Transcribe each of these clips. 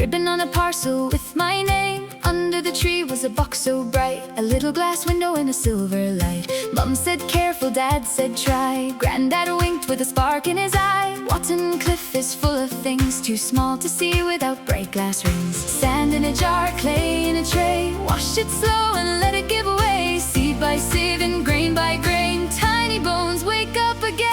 ribbon on a parcel with my name. Under the tree was a box so bright, a little glass window and a silver light. Mum said careful, Dad said try, Granddad winked with a spark in his eye. Watton Cliff is full of things too small to see without bright glass rings. Sand in a jar, clay in a tray, wash it slow and let it give away. Seed by seed and grain by grain, tiny bones wake up again.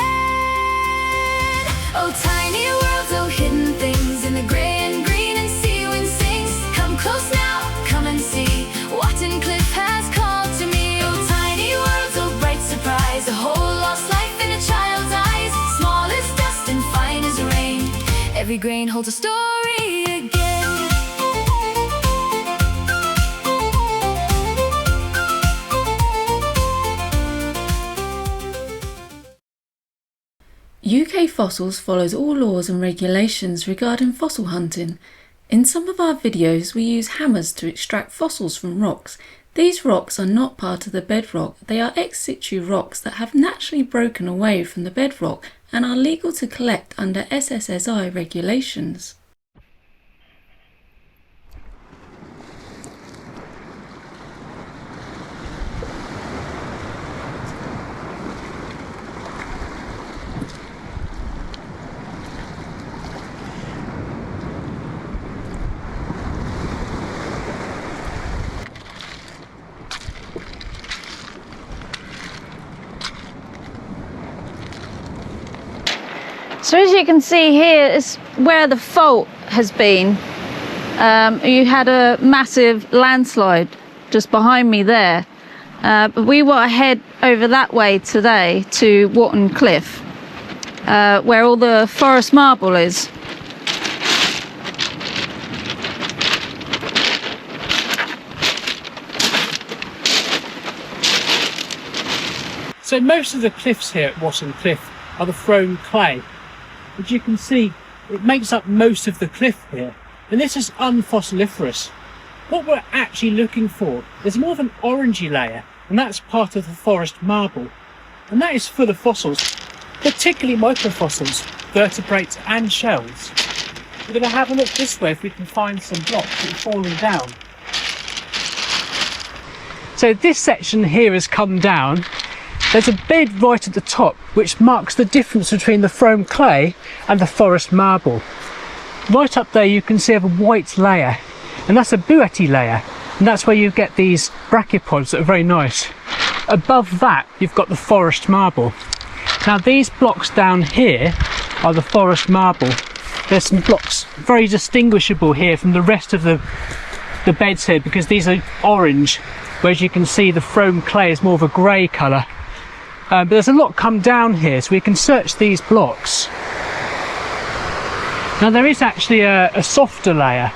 Oh tiny worlds, oh hidden things in the gray and green and sea wind sings. Come close now, come and see, Watton Cliff has called to me. Oh tiny worlds, oh bright surprise, a whole lost life in a child's eyes. Small as dust and fine as rain, every grain holds a story again. UK Fossils follows all laws and regulations regarding fossil hunting. In some of our videos we use hammers to extract fossils from rocks. These rocks are not part of the bedrock, they are ex situ rocks that have naturally broken away from the bedrock and are legal to collect under SSSI regulations. So as you can see here is where the fault has been. You had a massive landslide just behind me there. But we want to head over that way today to Watton Cliff, where all the forest marble is. So most of the cliffs here at Watton Cliff are the thrown clay. As you can see, it makes up most of the cliff here, and this is unfossiliferous. What we're actually looking for is more of an orangey layer, and that's part of the forest marble, and that is full of fossils, particularly microfossils, vertebrates and shells. We're going to have a look this way if we can find some blocks that are falling down. So this section here has come down. There's a bed right at the top which marks the difference between the foam clay and the forest marble. Right up there you can see a white layer, and that's a buoyety layer, and that's where you get these brachiopods that are very nice. Above that you've got the forest marble. Now these blocks down here are the forest marble. There's some blocks very distinguishable here from the rest of the beds here because these are orange, whereas you can see the foam clay is more of a grey colour. But there's a lot come down here, so we can search these blocks. Now there is actually a softer layer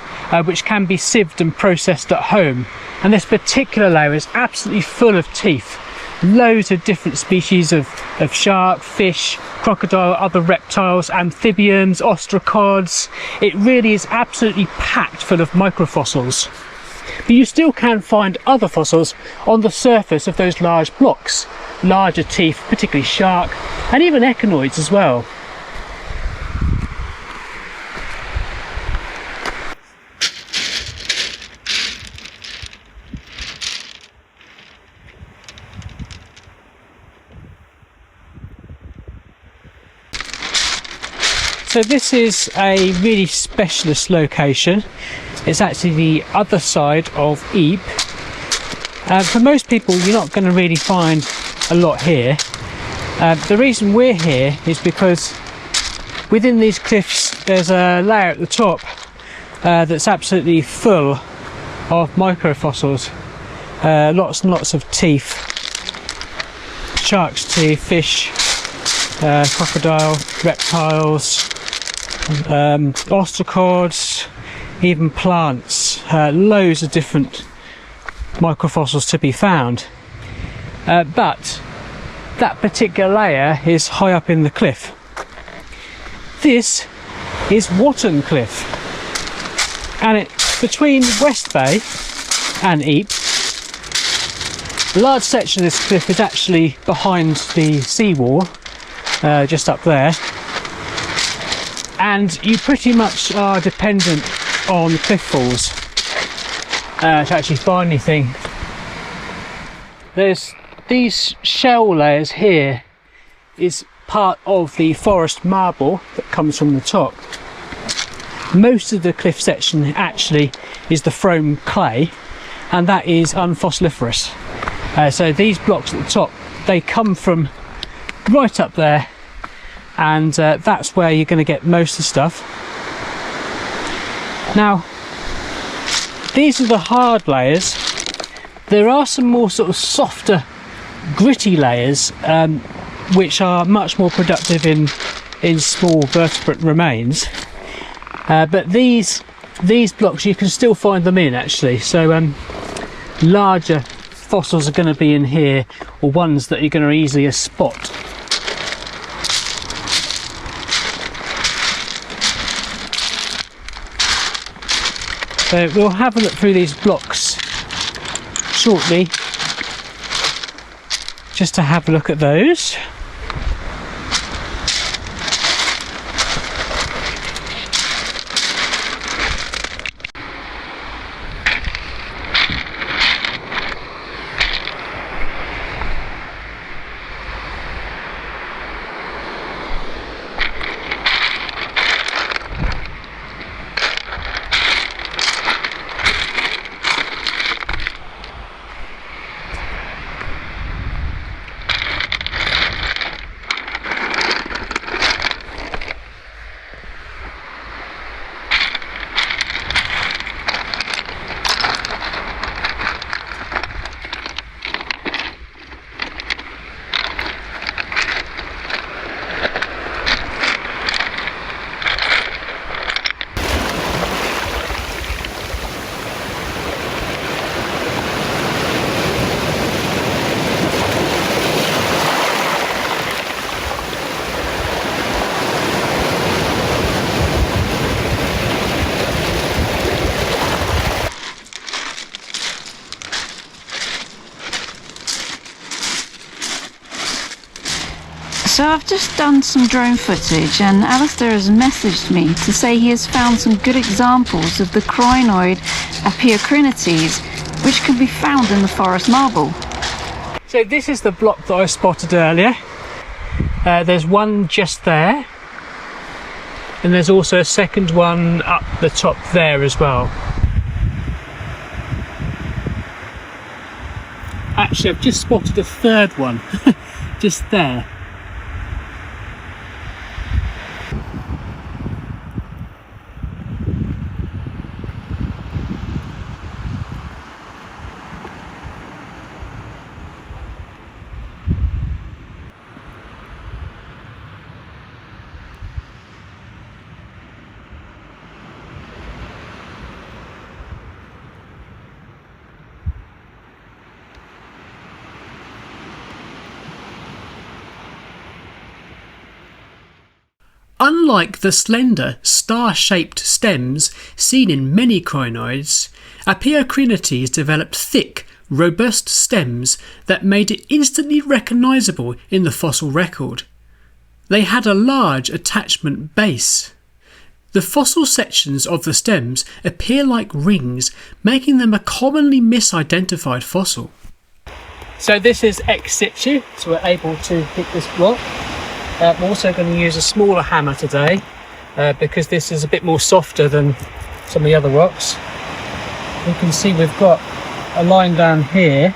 which can be sieved and processed at home, and this particular layer is absolutely full of teeth. Loads of different species of shark, fish, crocodile, other reptiles, amphibians, ostracods. It really is absolutely packed full of microfossils. But you still can find other fossils on the surface of those large blocks. Larger teeth, particularly shark, and even crinoids as well. So this is a really specialist location. It's actually the other side of Ypres. For most people you're not going to really find a lot here. The reason we're here is because within these cliffs there's a layer at the top that's absolutely full of microfossils. Lots and lots of teeth. Shark's teeth, fish, crocodile, reptiles, ostracods, even plants. Loads of different microfossils to be found. But that particular layer is high up in the cliff. This is Watton Cliff, and it's between West Bay and Ypres. A large section of this cliff is actually behind the seawall, just up there, and you pretty much are dependent on the cliff falls to actually find anything. There's these shell layers here is part of the forest marble that comes from the top. Most of the cliff section actually is the foam clay, and that is unfossiliferous. So these blocks at the top, they come from right up there, and that's where you're going to get most of the stuff. Now, these are the hard layers. There are some more sort of softer, gritty layers, which are much more productive in small vertebrate remains. But these blocks, you can still find them in actually. So larger fossils are going to be in here, or ones that you're going to easily spot. So we'll have a look through these blocks shortly, just to have a look at those. So I've just done some drone footage, and Alistair has messaged me to say he has found some good examples of the crinoid amphibians, which can be found in the forest marble. So this is the block that I spotted earlier. There's one just there, and there's also a second one up the top there as well. Actually, I've just spotted a third one just there. Unlike the slender, star-shaped stems seen in many crinoids, amphibians developed thick, robust stems that made it instantly recognisable in the fossil record. They had a large attachment base. The fossil sections of the stems appear like rings, making them a commonly misidentified fossil. So this is ex situ, so we're able to hit this block. I'm also going to use a smaller hammer today because this is a bit more softer than some of the other rocks. You can see we've got a line down here,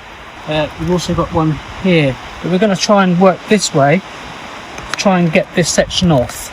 we've also got one here, but we're going to try and work this way to try and get this section off.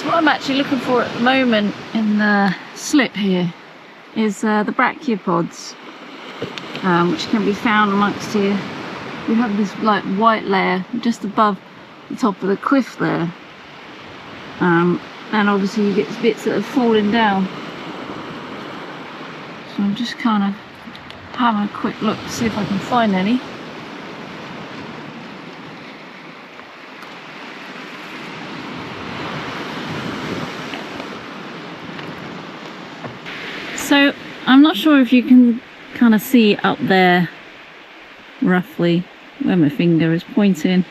So what I'm actually looking for at the moment in the slip here is the brachiopods, which can be found amongst here. We have this like white layer just above the top of the cliff there, and obviously you get bits that are falling down. So I'm just kind of having a quick look to see if I can find any. So I'm not sure if you can kind of see up there roughly where my finger is pointing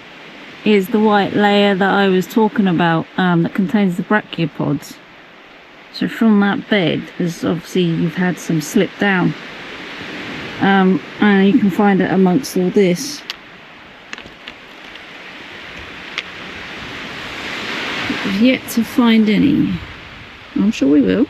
is the white layer that I was talking about, that contains the brachiopods. So from that bed, there's obviously you've had some slip down, and you can find it amongst all this. We've yet to find any. I'm sure we will.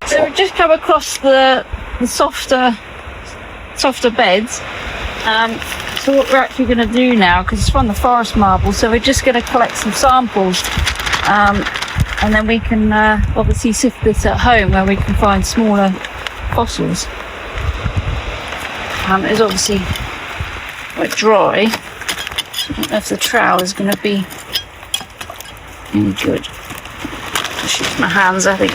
So we've just come across the softer beds. So what we're actually going to do now, because it's from the forest marble, so we're just going to collect some samples, and then we can obviously sift this at home where we can find smaller fossils. It's obviously quite dry. I don't know if the trowel is going to be any good. Just use my hands, I think.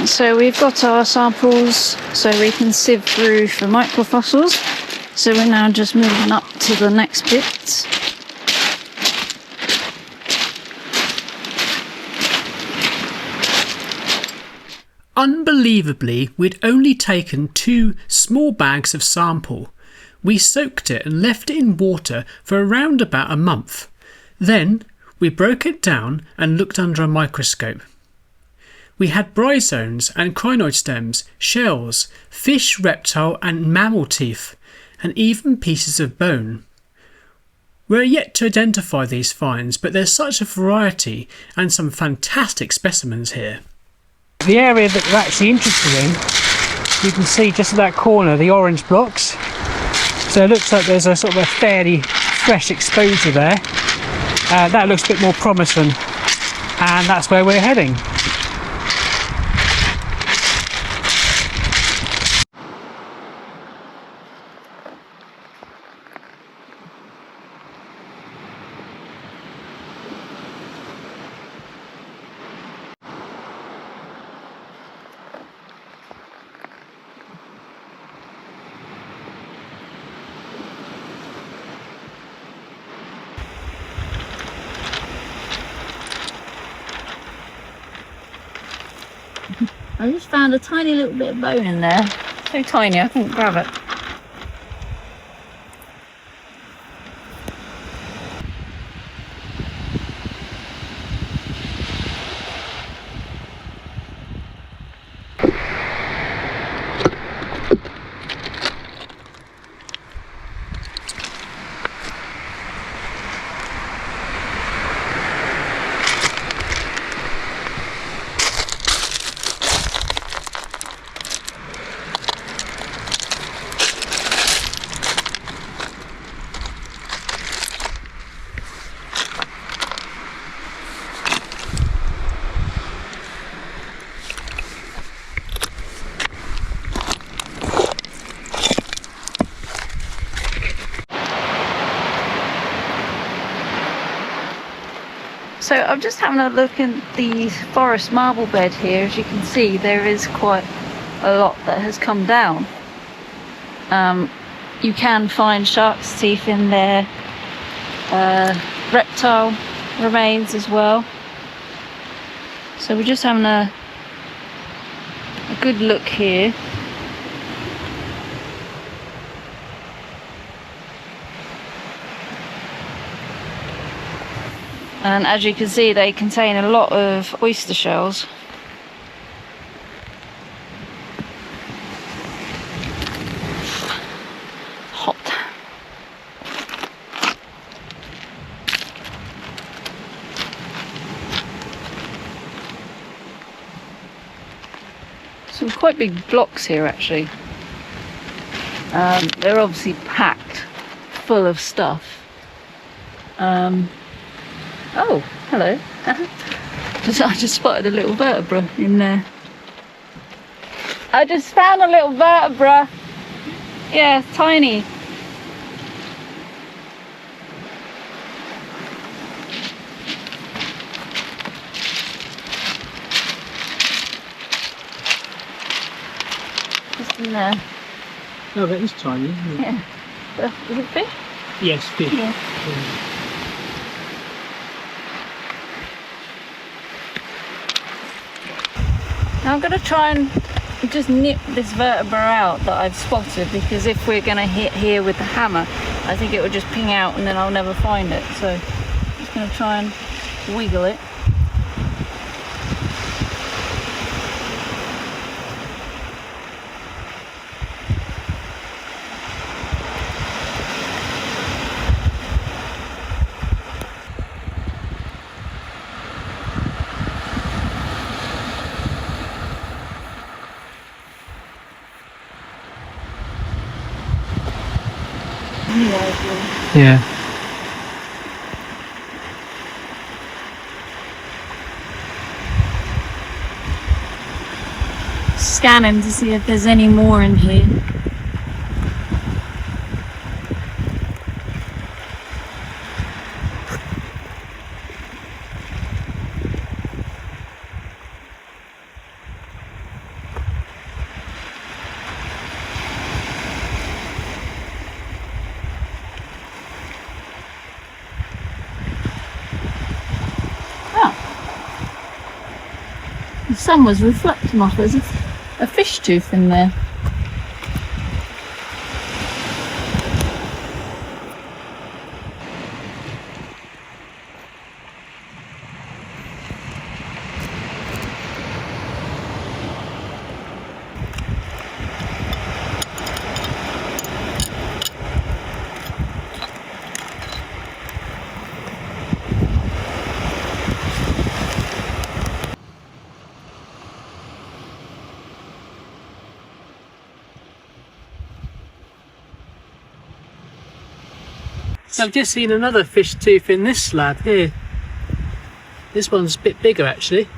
So we've got our samples so we can sieve through for microfossils. So we're now just moving up to the next bit. Unbelievably, we'd only taken 2 small bags of sample. We soaked it and left it in water for around about a month. Then we broke it down and looked under a microscope. We had bryozoans and crinoid stems, shells, fish, reptile and mammal teeth, and even pieces of bone. We're yet to identify these finds, but there's such a variety and some fantastic specimens here. The area that we're actually interested in, you can see just at that corner the orange blocks. So it looks like there's a sort of a fairly fresh exposure there. That looks a bit more promising, and that's where we're heading. I just found a tiny little bit of bone in there. So tiny, I couldn't grab it. So I'm just having a look at the forest marble bed here. As you can see, there is quite a lot that has come down. You can find shark's teeth in there, reptile remains as well. So we're just having a good look here. And as you can see, they contain a lot of oyster shells. Hot. Some quite big blocks here actually. They're obviously packed full of stuff. Oh, hello. I just spotted a little vertebra in there. I just found a little vertebra. Yeah, tiny. Just in there. Oh, that is tiny, isn't it? Yeah. Is it fish? Yes, fish. Yeah. Now I'm going to try and just nip this vertebra out that I've spotted, because if we're going to hit here with the hammer, I think it will just ping out and then I'll never find it. So I'm just going to try and wiggle it. Yeah. Scanning to see if there's any more in here. The sun was reflecting off. There's a fish tooth in there. So I've just seen another fish tooth in this slab here. This one's a bit bigger actually.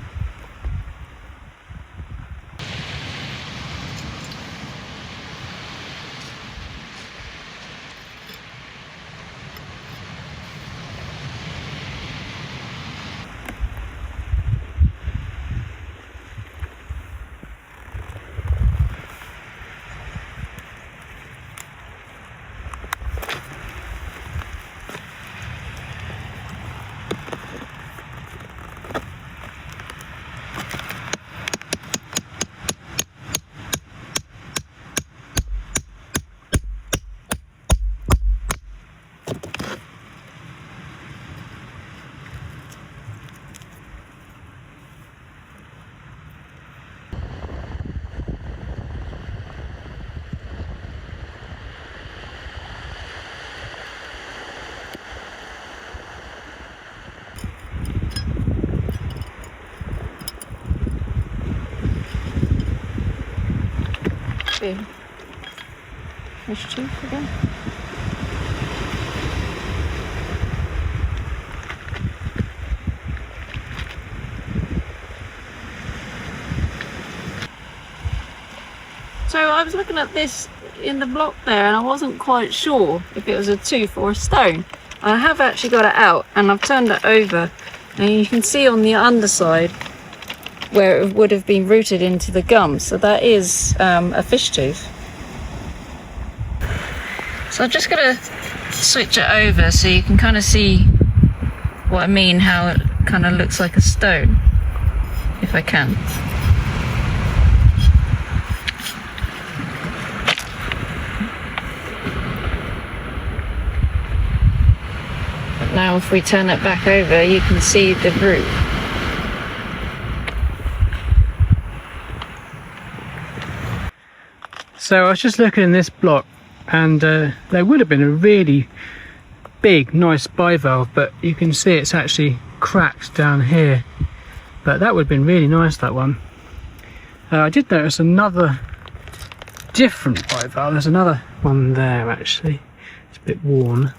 be a fish tooth again. So I was looking at this in the block there and I wasn't quite sure if it was a tooth or a stone. I have actually got it out and I've turned it over and you can see on the underside where it would have been rooted into the gum. So that is a fish tooth. So I'm just going to switch it over so you can kind of see what I mean, how it kind of looks like a stone, if I can. Now if we turn it back over, you can see the root. So I was just looking in this block and there would have been a really big, nice bivalve, but you can see it's actually cracked down here. But that would have been really nice, that one. I did notice another different bivalve. There's another one there actually. It's a bit worn.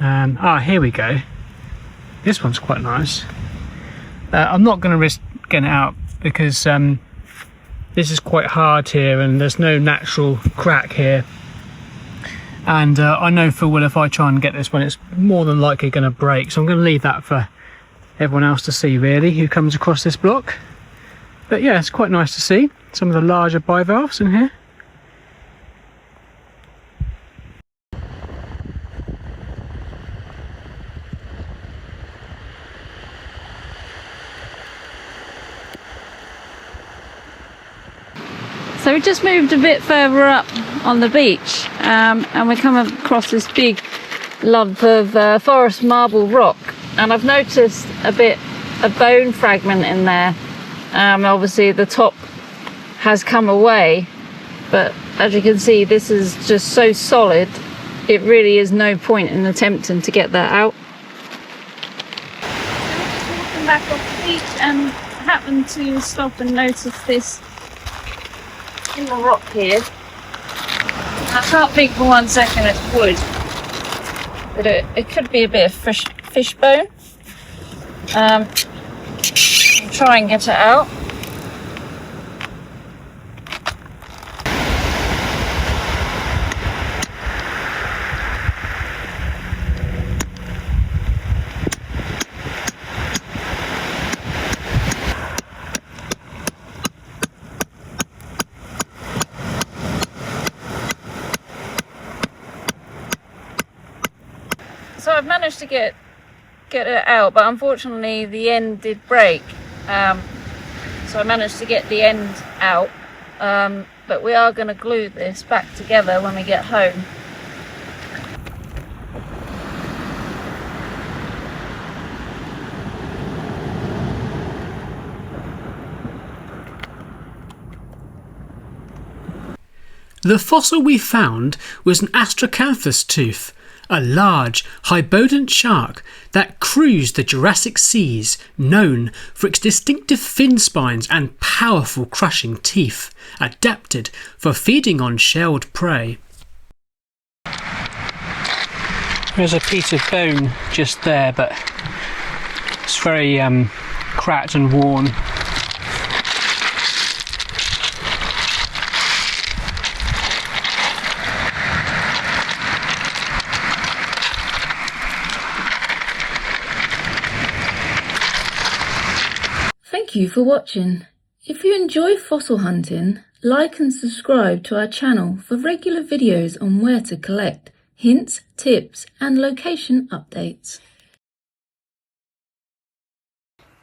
Here we go. This one's quite nice. I'm not going to risk getting it out because this is quite hard here and there's no natural crack here. And I know full well if I try and get this one, it's more than likely going to break. So I'm going to leave that for everyone else to see, really, who comes across this block. But yeah, it's quite nice to see some of the larger bivalves in here. So we just moved a bit further up on the beach and we come across this big lump of forest marble rock, and I've noticed a bone fragment in there. Obviously the top has come away, but as you can see this is just so solid it really is no point in attempting to get that out. So we're just walking back off the beach and happened to stop and notice this in the rock here. I can't think for 1 second it's wood, but it could be a bit of fish bone. I'll try and get it out. So I've managed to get it out, but unfortunately the end did break. So I managed to get the end out, but we are going to glue this back together when we get home. The fossil we found was an Astracanthus tooth, a large, hybodont shark that cruised the Jurassic seas, known for its distinctive fin spines and powerful crushing teeth, adapted for feeding on shelled prey. There's a piece of bone just there, but it's very cracked and worn. Thank you for watching. If you enjoy fossil hunting, like and subscribe to our channel for regular videos on where to collect, hints, tips and location updates.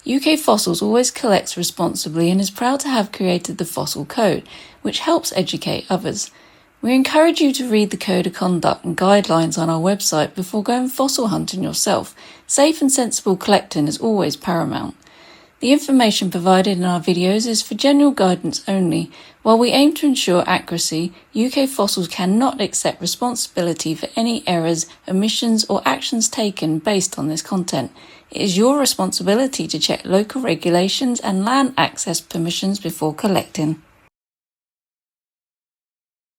UK Fossils always collects responsibly and is proud to have created the Fossil Code, which helps educate others. We encourage you to read the Code of Conduct and guidelines on our website before going fossil hunting yourself. Safe and sensible collecting is always paramount. The information provided in our videos is for general guidance only. While we aim to ensure accuracy, UK Fossils cannot accept responsibility for any errors, omissions or actions taken based on this content. It is your responsibility to check local regulations and land access permissions before collecting.